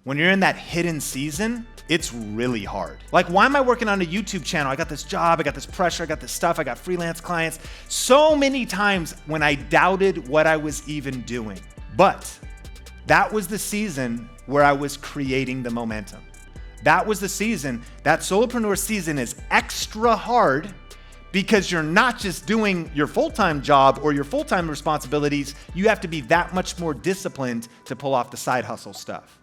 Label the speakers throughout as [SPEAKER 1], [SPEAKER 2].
[SPEAKER 1] when you're in that hidden season, it's really hard. Like, why am I working on a YouTube channel? I got this job, I got this pressure, I got this stuff, I got freelance clients. So many times when I doubted what I was even doing. But that was the season where I was creating the momentum. That was the season. That solopreneur season is extra hard because you're not just doing your full-time job or your full-time responsibilities. You have to be that much more disciplined to pull off the side hustle stuff.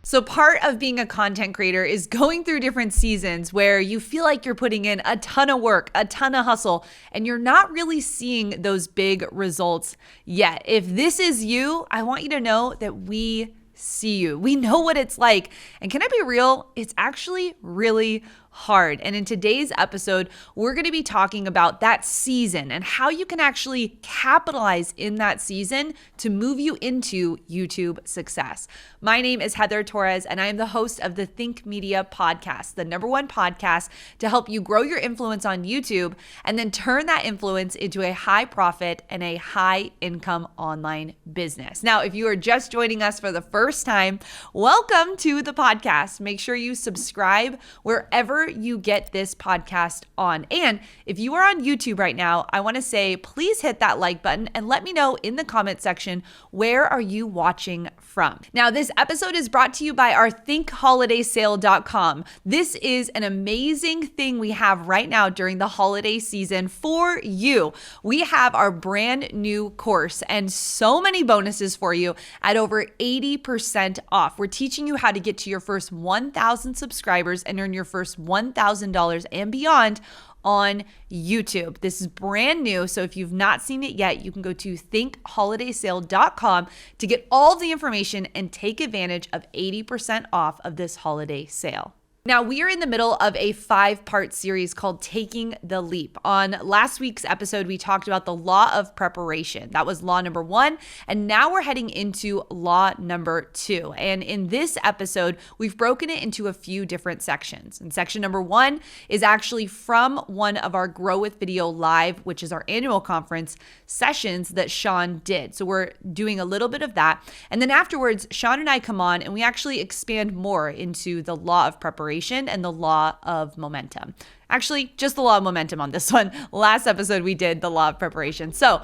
[SPEAKER 2] So part of being a content creator is going through different seasons where you feel like you're putting in a ton of work, a ton of hustle, and you're not really seeing those big results yet. If this is you, I want you to know that we see you. We know what it's like. And can I be real? It's actually really hard. And in today's episode, we're going to be talking about that season and how you can actually capitalize in that season to move you into YouTube success. My name is Heather Torres, and I am the host of the Think Media podcast, the #1 podcast to help you grow your influence on YouTube and then turn that influence into a high profit and a high income online business. Now, if you are just joining us for the first time, welcome to the podcast. Make sure you subscribe wherever you get this podcast on. And if you are on YouTube right now, I want to say, please hit that like button and let me know in the comment section, where are you watching from? Now, this episode is brought to you by our thinkholidaySale.com. This is an amazing thing we have right now during the holiday season for you. We have our brand new course and so many bonuses for you at over 80% off. We're teaching you how to get to your first 1,000 subscribers and earn your first $1,000 and beyond on YouTube. This is brand new, so if you've not seen it yet, you can go to thinkholidaySale.com to get all the information and take advantage of 80% off of this holiday sale. Now, we are in the middle of a 5-part series called Taking the Leap. On last week's episode, we talked about the law of preparation. That was law number 1. And now we're heading into law number 2. And in this episode, we've broken it into a few different sections. And section number 1 is actually from one of our Grow with Video Live, which is our annual conference sessions that Sean did. So we're doing a little bit of that. And then afterwards, Sean and I come on and we actually expand more into the law of preparation and the law of momentum. Actually, just the law of momentum on this one. Last episode, we did the law of preparation. So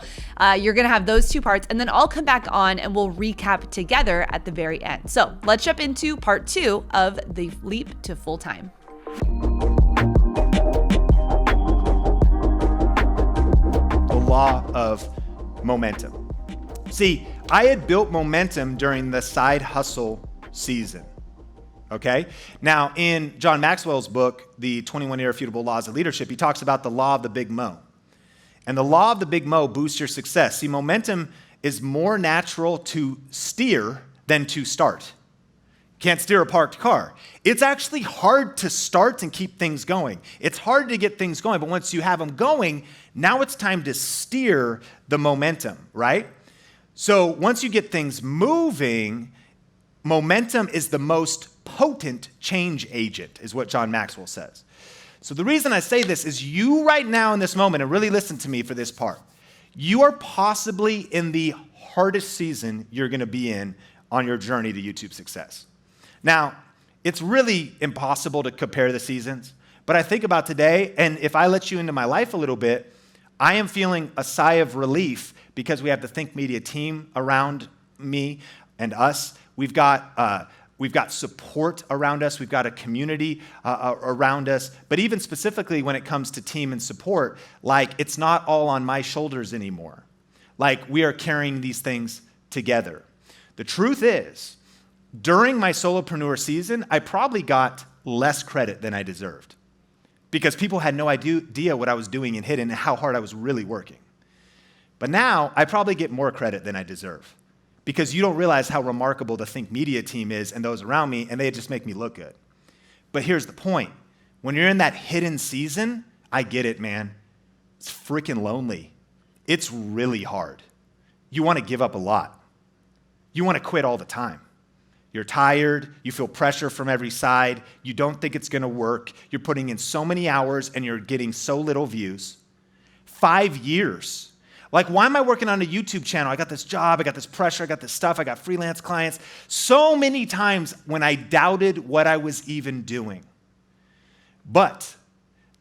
[SPEAKER 2] you're going to have those 2 parts, and then I'll come back on and we'll recap together at the very end. So let's jump into part 2 of the leap to full time.
[SPEAKER 1] The law of momentum. See, I had built momentum during the side hustle season. Okay. Now, in John Maxwell's book, The 21 Irrefutable Laws of Leadership, he talks about the law of the big mo. And the law of the big mo boosts your success. See, momentum is more natural to steer than to start. Can't steer a parked car. It's actually hard to start and keep things going. It's hard to get things going, but once you have them going, now it's time to steer the momentum, right? So once you get things moving, momentum is the most potent change agent, is what John Maxwell says. So the reason I say this is you right now in this moment, and really listen to me for this part, you are possibly in the hardest season you're going to be in on your journey to YouTube success. Now, it's really impossible to compare the seasons, but I think about today, and if I let you into my life a little bit, I am feeling a sigh of relief because we have the Think Media team around me and us. We've got support around us. We've got a community around us. But even specifically when it comes to team and support, like it's not all on my shoulders anymore. Like we are carrying these things together. The truth is, during my solopreneur season, I probably got less credit than I deserved because people had no idea what I was doing in hidden and how hard I was really working. But now I probably get more credit than I deserve, because you don't realize how remarkable the Think Media team is and those around me, and they just make me look good. But here's the point. When you're in that hidden season, I get it, man. It's freaking lonely. It's really hard. You want to give up a lot. You want to quit all the time. You're tired. You feel pressure from every side. You don't think it's going to work. You're putting in so many hours and you're getting so little views. 5 years Like, why am I working on a YouTube channel? I got this job, I got this pressure, I got this stuff, I got freelance clients. So many times when I doubted what I was even doing. But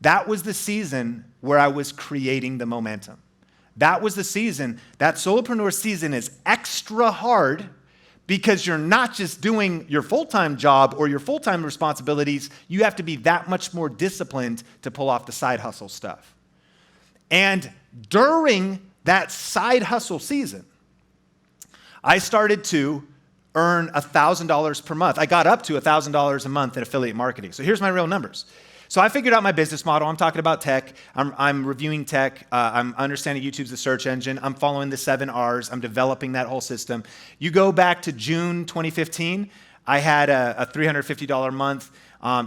[SPEAKER 1] that was the season where I was creating the momentum. That was the season. That solopreneur season is extra hard because you're not just doing your full-time job or your full-time responsibilities. You have to be that much more disciplined to pull off the side hustle stuff. And during that side hustle season, I started to earn $1,000 per month. I got up to $1,000 a month in affiliate marketing. So here's my real numbers. So I figured out my business model. I'm talking about tech. I'm reviewing tech. I'm understanding YouTube's the search engine. I'm following the 7 R's. I'm developing that whole system. You go back to June 2015, I had a $350 month.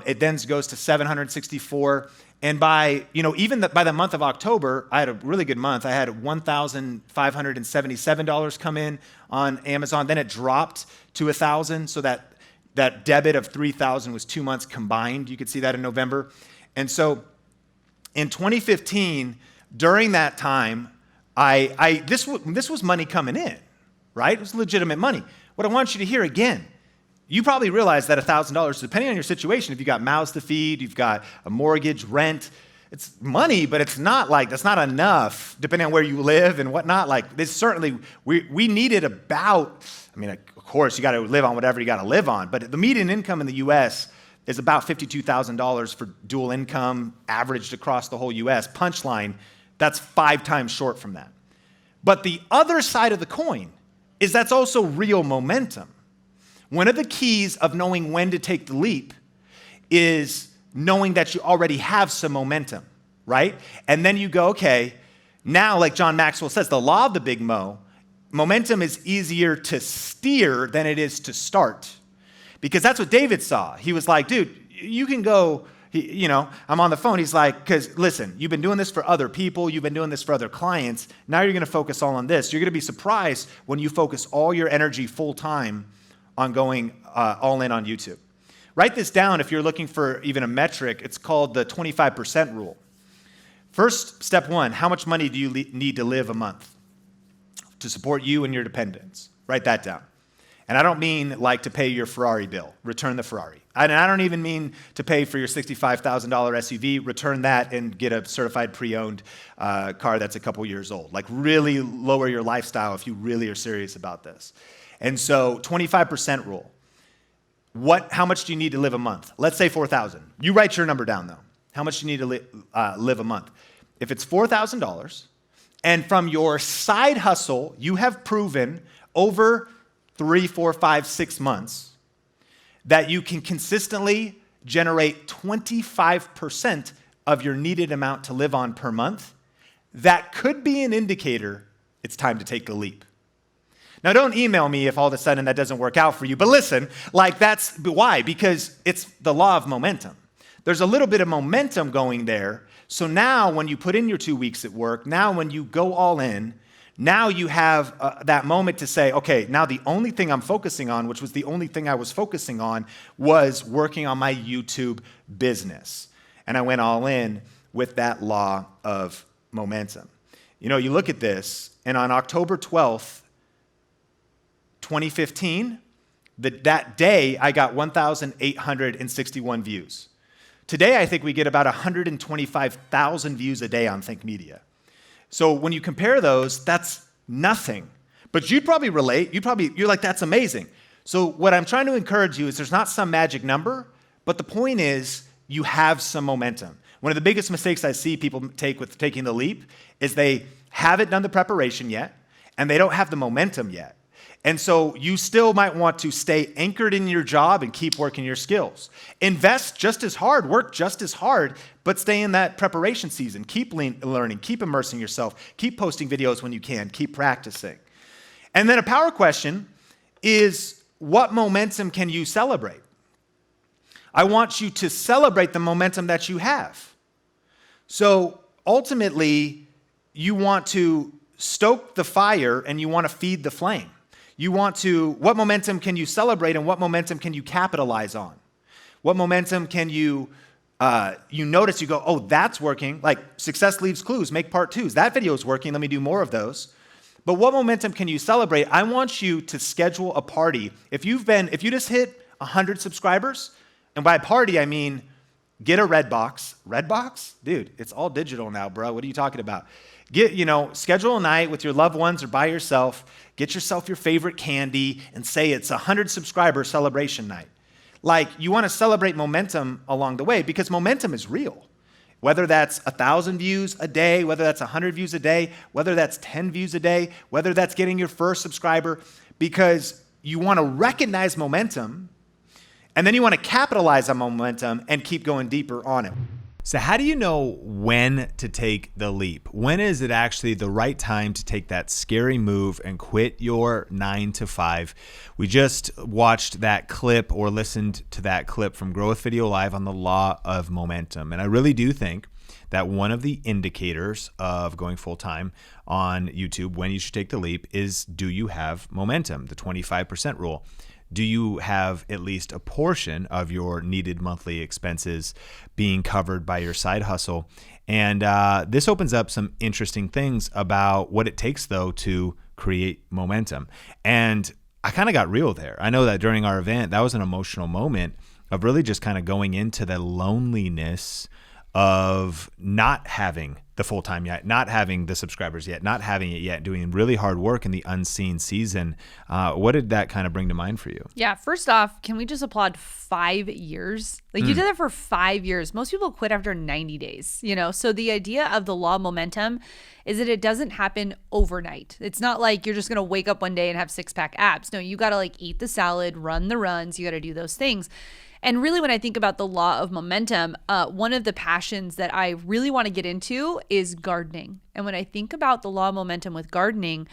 [SPEAKER 1] It then goes to $764. And by the month of October, I had a really good month. I had $1,577 come in on Amazon. Then it dropped to $1,000, so that debit of $3,000 was 2 months combined. You could see that in November. And so in 2015, during that time, this was money coming in, right? It was legitimate money. What I want you to hear again, you probably realize that $1,000, depending on your situation, if you got mouths to feed, you've got a mortgage, rent, it's money, but it's not like, that's not enough, depending on where you live and whatnot. Like, this certainly, we needed about, of course, you got to live on whatever you got to live on, but the median income in the U.S. is about $52,000 for dual income, averaged across the whole U.S. Punchline, that's 5 times short from that. But the other side of the coin is that's also real momentum. One of the keys of knowing when to take the leap is knowing that you already have some momentum, right? And then you go, okay, now, like John Maxwell says, the law of the big mo, momentum is easier to steer than it is to start. Because that's what David saw. He was like, dude, you can go, I'm on the phone. He's like, because listen, you've been doing this for other people. You've been doing this for other clients. Now you're going to focus all on this. You're going to be surprised when you focus all your energy full time on going all in on YouTube. Write this down if you're looking for even a metric. It's called the 25% rule. First, step 1, how much money do you need to live a month to support you and your dependents? Write that down. And I don't mean like to pay your Ferrari bill. Return the Ferrari. And I don't even mean to pay for your $65,000 SUV. Return that and get a certified pre-owned car that's a couple years old. Like, really lower your lifestyle if you really are serious about this. And so 25% rule. How much do you need to live a month? Let's say $4,000. You write your number down, though. How much do you need to live a month? If it's $4,000, and from your side hustle, you have proven over 3, 4, 5, 6 months that you can consistently generate 25% of your needed amount to live on per month, that could be an indicator it's time to take the leap. Now, don't email me if all of a sudden that doesn't work out for you. But listen, that's why? Because it's the law of momentum. There's a little bit of momentum going there. So now when you put in your 2 weeks at work, now when you go all in, now you have that moment to say, okay, now the only thing I'm focusing on, which was the only thing I was focusing on, was working on my YouTube business. And I went all in with that law of momentum. You look at this, and on October 12th, 2015, that day I got 1,861 views. Today, I think we get about 125,000 views a day on Think Media. So when you compare those, that's nothing. But you'd probably relate. You're like, that's amazing. So what I'm trying to encourage you is there's not some magic number, but the point is you have some momentum. One of the biggest mistakes I see people take with taking the leap is they haven't done the preparation yet, and they don't have the momentum yet. And so you still might want to stay anchored in your job and keep working your skills. Invest just as hard, work just as hard, but stay in that preparation season. Keep learning, keep immersing yourself, keep posting videos when you can, keep practicing. And then a power question is, what momentum can you celebrate? I want you to celebrate the momentum that you have. So ultimately, you want to stoke the fire and you want to feed the flame. What momentum can you celebrate and what momentum can you capitalize on? What momentum can you you notice, you go, oh, that's working. Like success leaves clues, make part twos. That video is working. Let me do more of those. But what momentum can you celebrate? I want you to schedule a party. If you just hit 100 subscribers, and by party, I mean, get a Redbox. Redbox? Dude, it's all digital now, bro. What are you talking about? Schedule a night with your loved ones or by yourself. Get yourself your favorite candy and say it's a 100 subscriber celebration night. Like, you want to celebrate momentum along the way because momentum is real. Whether that's 1,000 views a day, whether that's 100 views a day, whether that's 10 views a day, whether that's getting your first subscriber, because you want to recognize momentum and then you want to capitalize on momentum and keep going deeper on it.
[SPEAKER 3] So how do you know when to take the leap? When is it actually the right time to take that scary move and quit your 9 to 5? We just watched that clip or listened to that clip from Growth Video Live on the law of momentum. And I really do think that one of the indicators of going full-time on YouTube when you should take the leap is, do you have momentum? The 25% rule. Do you have at least a portion of your needed monthly expenses being covered by your side hustle? And this opens up some interesting things about what it takes, though, to create momentum. And I kind of got real there. I know that during our event, that was an emotional moment of really just kind of going into the loneliness of not having the full-time yet, not having the subscribers yet, not having it yet, doing really hard work in the unseen season. What did that kind of bring to mind for you?
[SPEAKER 2] Yeah, first off, can we just applaud 5 years? Like you did it for 5 years. Most people quit after 90 days, So the idea of the law of momentum is that it doesn't happen overnight. It's not like you're just going to wake up one day and have six-pack abs. No, you got to eat the salad, run the runs. You got to do those things. And really, when I think about the law of momentum, one of the passions that I really want to get into is gardening. And when I think about the law of momentum with gardening,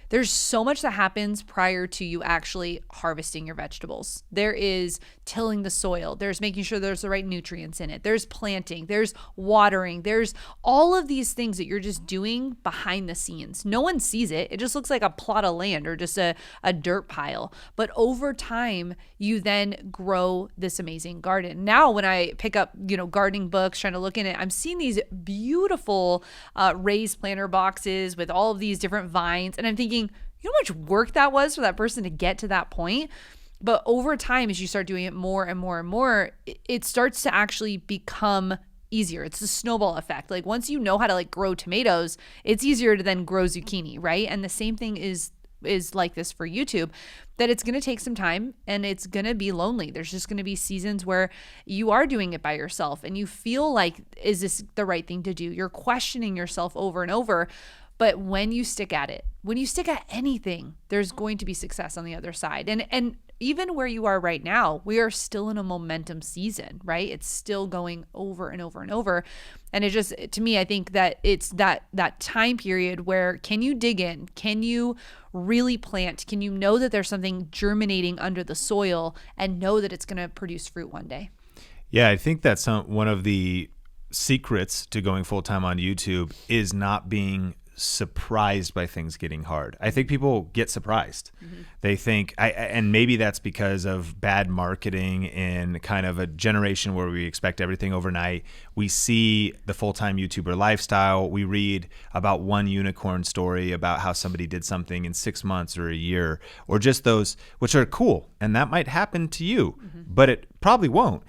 [SPEAKER 2] there's so much that happens prior to you actually harvesting your vegetables. There is tilling the soil. There's making sure there's the right nutrients in it. There's planting. There's watering. There's all of these things that you're just doing behind the scenes. No one sees it. It just looks like a plot of land or just a dirt pile. But over time, you then grow this amazing garden. Now, when I pick up, gardening books, trying to look in it, I'm seeing these beautiful raised planter boxes with all of these different vines. And I'm thinking, you know how much work that was for that person to get to that point? But over time, as you start doing it more and more and more, it starts to actually become easier. It's the snowball effect. Like once you know how to grow tomatoes, it's easier to then grow zucchini, right? And the same thing is like this for YouTube, that it's going to take some time and it's going to be lonely. There's just going to be seasons where you are doing it by yourself and you feel like, is this the right thing to do? You're questioning yourself over and over. But when you stick at it, when you stick at anything, there's going to be success on the other side. And even where you are right now, we are still in a momentum season, right? It's still going over and over and over. And it just, to me, I think that it's that time period where can you dig in? Can you really plant? Can you know that there's something germinating under the soil and know that it's going to produce fruit one day?
[SPEAKER 3] Yeah, I think that's one of the secrets to going full-time on YouTube is not being surprised by things getting hard. I think people get surprised. Mm-hmm. They think, and maybe that's because of bad marketing in kind of a generation where we expect everything overnight. We see the full-time YouTuber lifestyle. We read about one unicorn story about how somebody did something in 6 months or a year, or just those, which are cool. And that might happen to you, but it probably won't.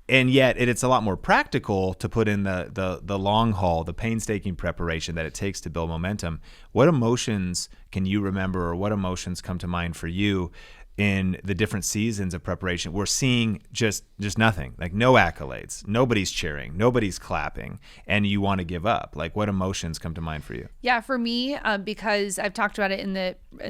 [SPEAKER 3] And yet it's a lot more practical to put in the long haul, the painstaking preparation that it takes to build momentum. What emotions can you remember, or what emotions come to mind for you in the different seasons of preparation? We're seeing just nothing, like no accolades, nobody's cheering, nobody's clapping, and you want to give up. Like what emotions come to mind for you?
[SPEAKER 2] Yeah, for me, because I've talked about it in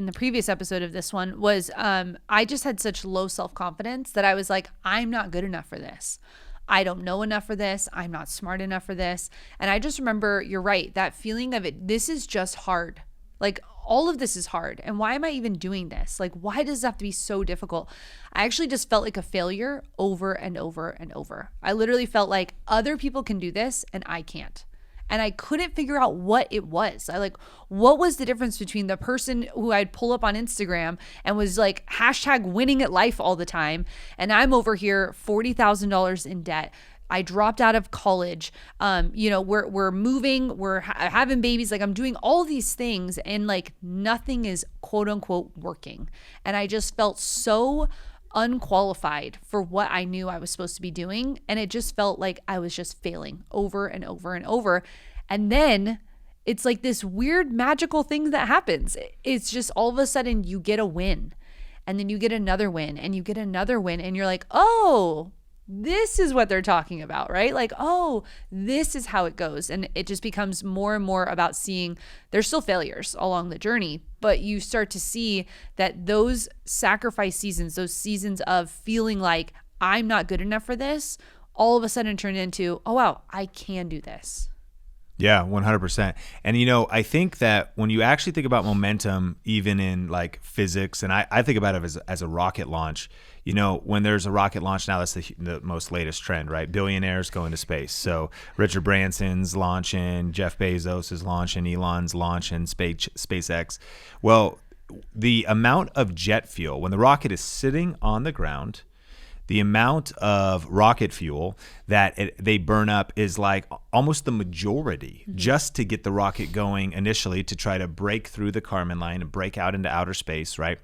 [SPEAKER 2] the previous episode of this one, was I just had such low self-confidence that I was like, I'm not good enough for this. I don't know enough for this. I'm not smart enough for this. And I just remember, you're right, that feeling of it, this is just hard. Like all of this is hard. And why am I even doing this? Like, why does it have to be so difficult? I actually just felt like a failure over and over and over. I literally felt like other people can do this and I can't. And I couldn't figure out what it was. What was the difference between the person who I'd pull up on Instagram and was like hashtag winning at life all the time, and I'm over here $40,000 in debt, I dropped out of college. We're moving, we're having babies. Like I'm doing all these things and like nothing is quote unquote working. And I just felt so unqualified for what I knew I was supposed to be doing. And it just felt like I was just failing over and over and over. And then it's like this weird magical thing that happens. It's just all of a sudden you get a win and then you get another win and you get another win and you're like, oh, this is what they're talking about, right? Like, oh, this is how it goes. And it just becomes more and more about seeing there's still failures along the journey, but you start to see that those sacrifice seasons, those seasons of feeling like I'm not good enough for this, all of a sudden turn into, oh, wow, I can do this.
[SPEAKER 3] Yeah, 100%. And, I think that when you actually think about momentum, even in like physics, and I think about it as a rocket launch, when there's a rocket launch now, that's the most latest trend, right? Billionaires going to space. So Richard Branson's launching, Jeff Bezos is launching, Elon's launching SpaceX. Well, the amount of jet fuel, when the rocket is sitting on the ground, the amount of rocket fuel that they burn up is like almost the majority just to get the rocket going initially to try to break through the Kármán line and break out into outer space, right?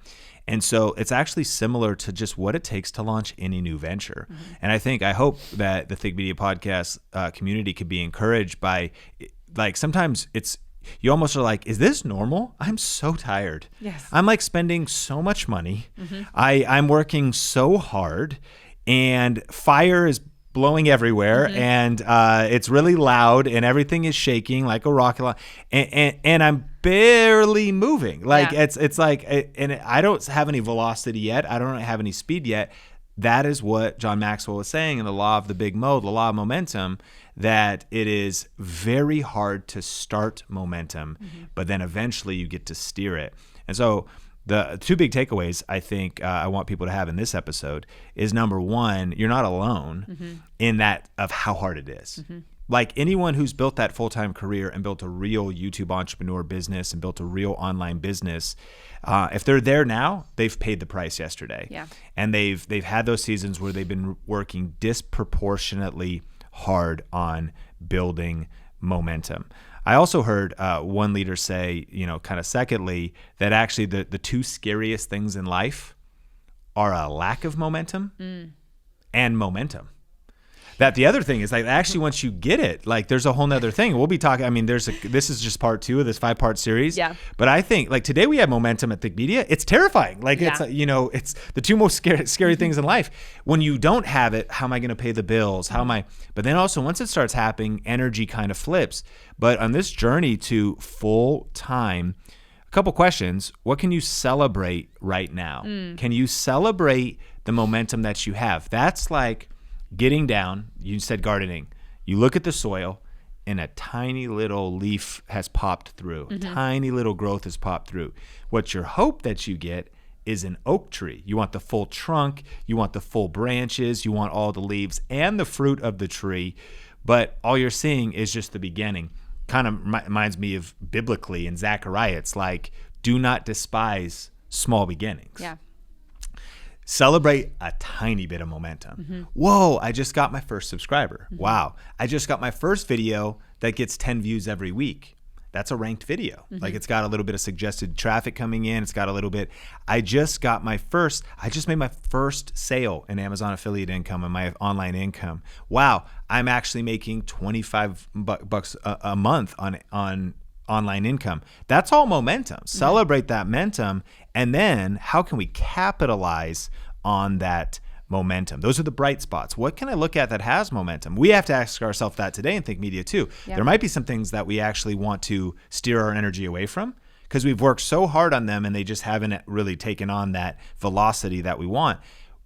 [SPEAKER 3] And so it's actually similar to just what it takes to launch any new venture. And I hope that the Think Media podcast community could be encouraged by, like, sometimes you almost are like, is this normal? I'm so tired.
[SPEAKER 2] Yes.
[SPEAKER 3] I'm like spending so much money. I'm working so hard and fire is blowing everywhere and it's really loud and everything is shaking like a rocket launch and I'm barely moving. Like it's like, and I don't have any velocity yet. I don't have any speed yet. That is what John Maxwell was saying in the law of the big mo, the law of momentum, that it is very hard to start momentum, but then eventually you get to steer it. And so the two big takeaways I think I want people to have in this episode is, number one, you're not alone in that of how hard it is. Like anyone who's built that full-time career and built a real YouTube entrepreneur business and built a real online business, if they're there now, they've paid the price yesterday.
[SPEAKER 2] Yeah.
[SPEAKER 3] And they've had those seasons where they've been working disproportionately hard on building momentum. I also heard one leader say, kind of secondly, that actually the two scariest things in life are a lack of momentum and momentum. That the other thing is, like, actually once you get it, like, there's a whole nother thing. We'll be talking, I mean, this is just part 2 of this 5-part series.
[SPEAKER 2] Yeah.
[SPEAKER 3] But I think, like, today we have momentum at Think Media. It's terrifying. Like, it's, it's the two most scary things in life. When you don't have it, how am I going to pay the bills? But then also once it starts happening, energy kind of flips. But on this journey to full time, a couple questions. What can you celebrate right now? Can you celebrate the momentum that you have? That's like getting down, you said gardening. You look at the soil and a tiny little leaf has popped through. A tiny little growth has popped through. What your hope that you get is an oak tree. You want the full trunk, you want the full branches, you want all the leaves and the fruit of the tree, but all you're seeing is just the beginning. Kind of reminds me of biblically in Zechariah. It's like, do not despise small beginnings.
[SPEAKER 2] Yeah.
[SPEAKER 3] Celebrate a tiny bit of momentum. Whoa, I just got my first subscriber. Wow, I just got my first video that gets 10 views every week. That's a ranked video. Like, it's got a little bit of suggested traffic coming in. It's got a little bit. I just made my first sale in Amazon affiliate income and my online income. Wow, I'm actually making $25 a month on online income. That's all momentum. Celebrate that momentum. And then how can we capitalize on that momentum? Those are the bright spots. What can I look at that has momentum? We have to ask ourselves that today in Think Media too. Yeah. There might be some things that we actually want to steer our energy away from because we've worked so hard on them and they just haven't really taken on that velocity that we want.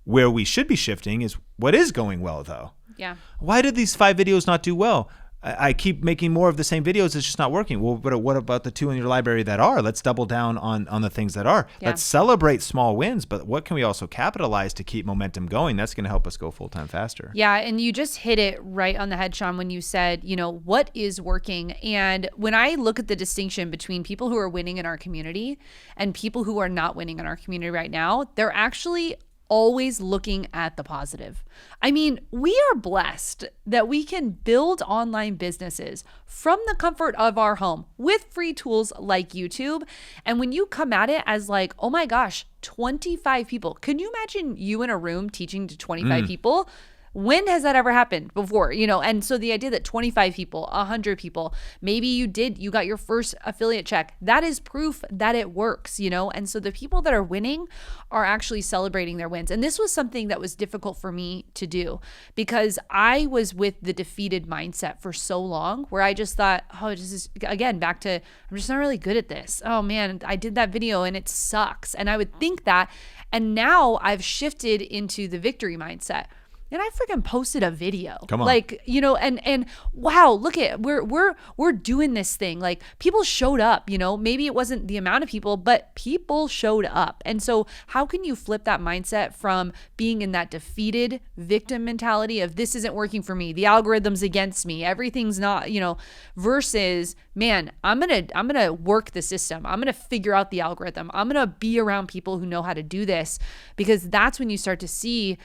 [SPEAKER 3] Where we should be shifting is what is going well though.
[SPEAKER 2] Yeah.
[SPEAKER 3] Why did these 5 videos not do well? I keep making more of the same videos. It's just not working. Well, but what about the 2 in your library that are? Let's double down on the things that are. Yeah. Let's celebrate small wins, but what can we also capitalize to keep momentum going? That's going to help us go full-time faster.
[SPEAKER 2] Yeah, and you just hit it right on the head, Sean, when you said, what is working? And when I look at the distinction between people who are winning in our community and people who are not winning in our community right now, they're actually always looking at the positive. I mean, we are blessed that we can build online businesses from the comfort of our home with free tools like YouTube. And when you come at it as like, oh my gosh, 25 people, can you imagine you in a room teaching to 25 people? When has that ever happened before? And so the idea that 25 people, 100 people, maybe you got your first affiliate check, that is proof that it works, And so the people that are winning are actually celebrating their wins. And this was something that was difficult for me to do because I was with the defeated mindset for so long where I just thought, this is, again, back to, I'm just not really good at this. Oh man, I did that video and it sucks. And I would think that. And now I've shifted into the victory mindset. And I freaking posted a video.
[SPEAKER 3] Come on.
[SPEAKER 2] And wow, look at we're doing this thing. Like people showed up, maybe it wasn't the amount of people, but people showed up. And so how can you flip that mindset from being in that defeated victim mentality of this isn't working for me, the algorithm's against me, everything's not, versus, man, I'm going to work the system. I'm going to figure out the algorithm. I'm going to be around people who know how to do this, because that's when you start to see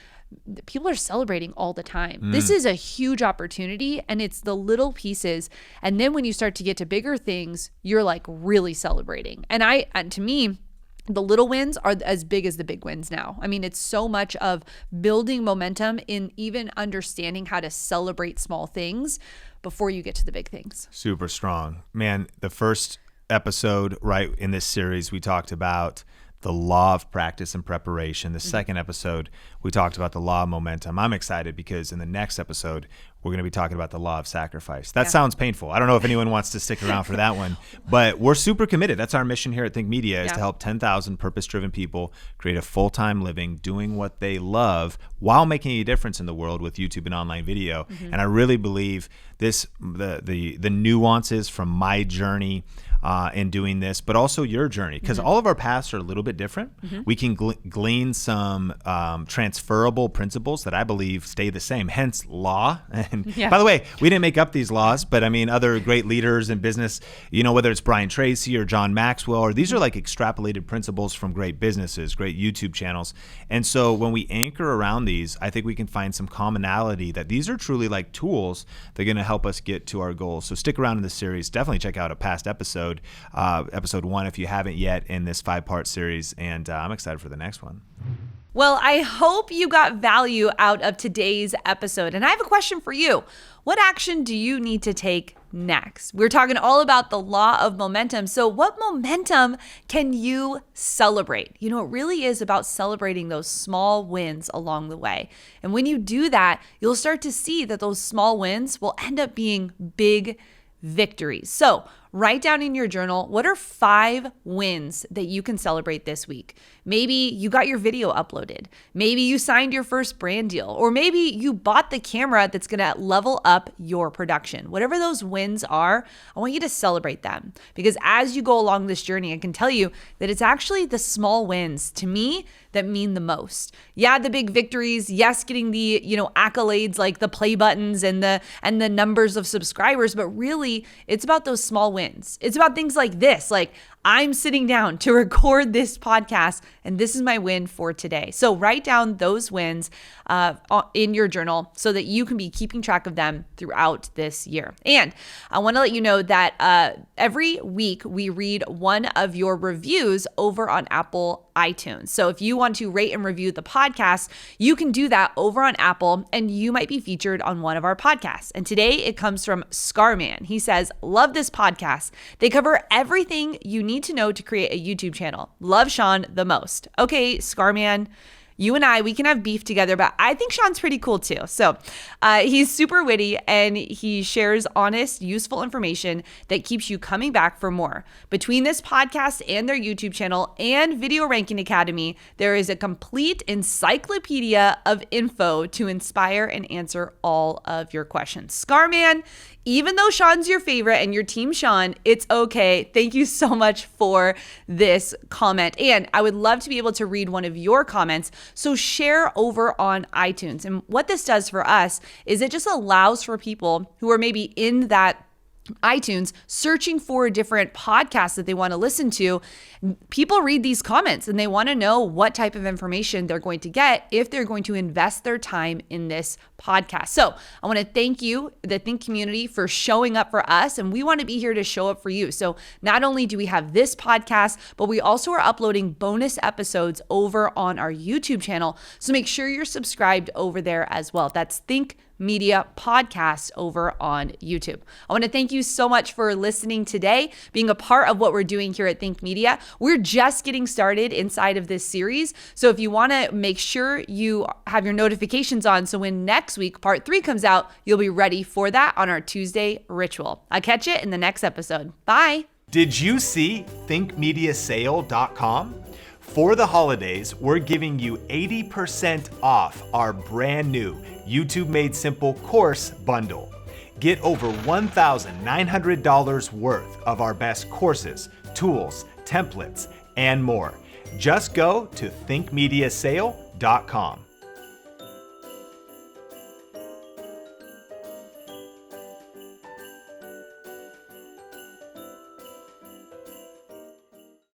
[SPEAKER 2] people are celebrating all the time. This is a huge opportunity, and it's the little pieces. And then when you start to get to bigger things, you're like really celebrating. And to me, the little wins are as big as the big wins now. I mean, it's so much of building momentum in even understanding how to celebrate small things before you get to the big things.
[SPEAKER 3] Super strong. Man, the first episode, right, in this series, we talked about the law of practice and preparation. The second episode, we talked about the law of momentum. I'm excited because in the next episode, we're going to be talking about the law of sacrifice. That sounds painful. I don't know if anyone wants to stick around for that one, but we're super committed. That's our mission here at Think Media, is to help 10,000 purpose-driven people create a full-time living doing what they love while making a difference in the world with YouTube and online video. And I really believe the nuances from my journey in doing this, but also your journey, because all of our paths are a little bit different. We can glean some transferable principles that I believe stay the same, hence law. And by the way, we didn't make up these laws, but I mean, other great leaders in business, whether it's Brian Tracy or John Maxwell, or these are like extrapolated principles from great businesses, great YouTube channels. And so when we anchor around these, I think we can find some commonality that these are truly like tools that are going to help us get to our goals. So stick around in this series. Definitely check out a past episode, episode 1, if you haven't yet, in this 5-part series. And I'm excited for the next one.
[SPEAKER 2] Well, I hope you got value out of today's episode. And I have a question for you. What action do you need to take next? We're talking all about the law of momentum. So what momentum can you celebrate? It really is about celebrating those small wins along the way. And when you do that, you'll start to see that those small wins will end up being big victories. So write down in your journal, what are 5 wins that you can celebrate this week? Maybe you got your video uploaded. Maybe you signed your first brand deal, or maybe you bought the camera that's going to level up your production. Whatever those wins are, I want you to celebrate them, because as you go along this journey, I can tell you that it's actually the small wins, to me, that mean the most. Yeah, the big victories, yes, getting the, accolades like the play buttons and the numbers of subscribers, but really it's about those small wins. It's about things like this, like I'm sitting down to record this podcast, and this is my win for today. So write down those wins in your journal so that you can be keeping track of them throughout this year. And I want to let you know that every week we read one of your reviews over on Apple iTunes. So if you want to rate and review the podcast, you can do that over on Apple, and you might be featured on one of our podcasts. And today it comes from Scarman. He says, "Love this podcast. They cover everything you need to know to create a YouTube channel. Love Sean the most." Okay, Scarman, you and we can have beef together, but I think Sean's pretty cool too. So he's super witty, and he shares honest, useful information that keeps you coming back for more. Between this podcast and their YouTube channel and Video Ranking Academy, there is a complete encyclopedia of info to inspire and answer all of your questions. Scarman, even though Sean's your favorite and your team Sean, it's okay. Thank you so much for this comment. And I would love to be able to read one of your comments. So share over on iTunes. And what this does for us is it just allows for people who are maybe in that iTunes, searching for different podcasts that they want to listen to, people read these comments and they want to know what type of information they're going to get if they're going to invest their time in this podcast. So I want to thank you, the Think community, for showing up for us. And we want to be here to show up for you. So not only do we have this podcast, but we also are uploading bonus episodes over on our YouTube channel. So make sure you're subscribed over there as well. That's Think Media Podcast over on YouTube. I want to thank you so much for listening today, being a part of what we're doing here at Think Media. We're just getting started inside of this series. So if you want to make sure you have your notifications on, so when next week part 3 comes out, you'll be ready for that on our Tuesday ritual. I'll catch you in the next episode. Bye.
[SPEAKER 3] Did you see thinkmediasale.com? For the holidays, we're giving you 80% off our brand new YouTube Made Simple course bundle. Get over $1,900 worth of our best courses, tools, templates, and more. Just go to thinkmediasale.com.